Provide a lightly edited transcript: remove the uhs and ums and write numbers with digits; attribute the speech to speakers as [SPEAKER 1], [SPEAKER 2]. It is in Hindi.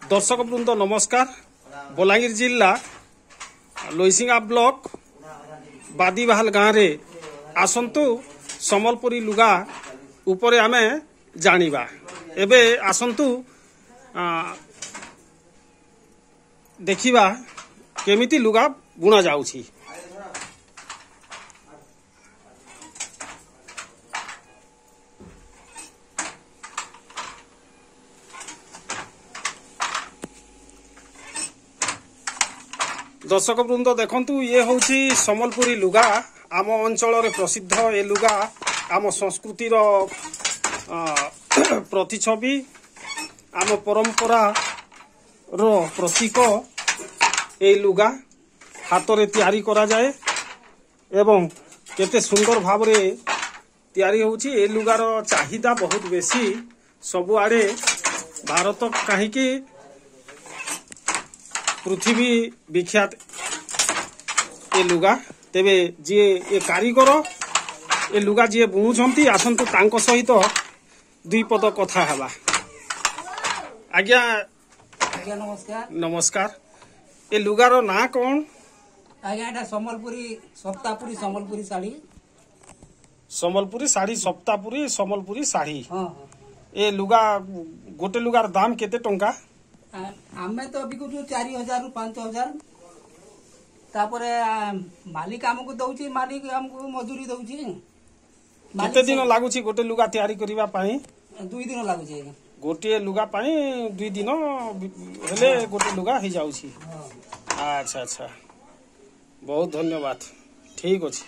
[SPEAKER 1] दर्शक वृंद नमस्कार। बलांगीर जिला लोईसिंगा ब्लॉक बादीबाहाल गाँव रे आसंतु सम्बलपुरी लुगा उपरे आमे जानिबा। एबे आसंतु देखिबा केमिति लुगा बुना जाउछि। दर्शक वृंद देखंतु ये होछि सम्बलपुरी लुगा। आम अंचल रे प्रसिद्ध ए लुगा आम संस्कृति रो प्रतिछवि आम परंपरा रो प्रतीक। ए लुगा हाथ रे तैयारी करा जाए एवं केते सुंदर भाव रे तैयारी होछि। ए लुगा रो चाहिदा बहुत बेसी सबु आड़े भारत काहीकि पृथ्वी विख्यात ए लुगा। तेबे जी ए कारीगर ए लुगा जी बुणुछंती आसंतु तांको सहित दुई पद कथा हला। आज्ञा
[SPEAKER 2] आज्ञा नमस्कार।
[SPEAKER 1] नमस्कार। ए लुगार ना कौन?
[SPEAKER 2] आज्ञा एटा सम्बलपुरी सप्तापुरी सम्बलपुरी साड़ी।
[SPEAKER 1] सम्बलपुरी साड़ी सप्तापुरी सम्बलपुरी साड़ी।
[SPEAKER 2] हां
[SPEAKER 1] ए लुगा गोटे लुगार दाम केते टंका?
[SPEAKER 2] आमे तो बिकु 4000 रु 5000। तापरे मालिक हमको दउची, मालिक हमको मजूरी दउची।
[SPEAKER 1] केते दिन लागुची गोटे लुगा तैयारी करिबा पई?
[SPEAKER 2] 2 दिन लागुची।
[SPEAKER 1] गोटे लुगा पई 2 दिन हेले गोटे लुगा हे जाउची। अच्छा अच्छा, बहुत धन्यवाद। ठीक अछि।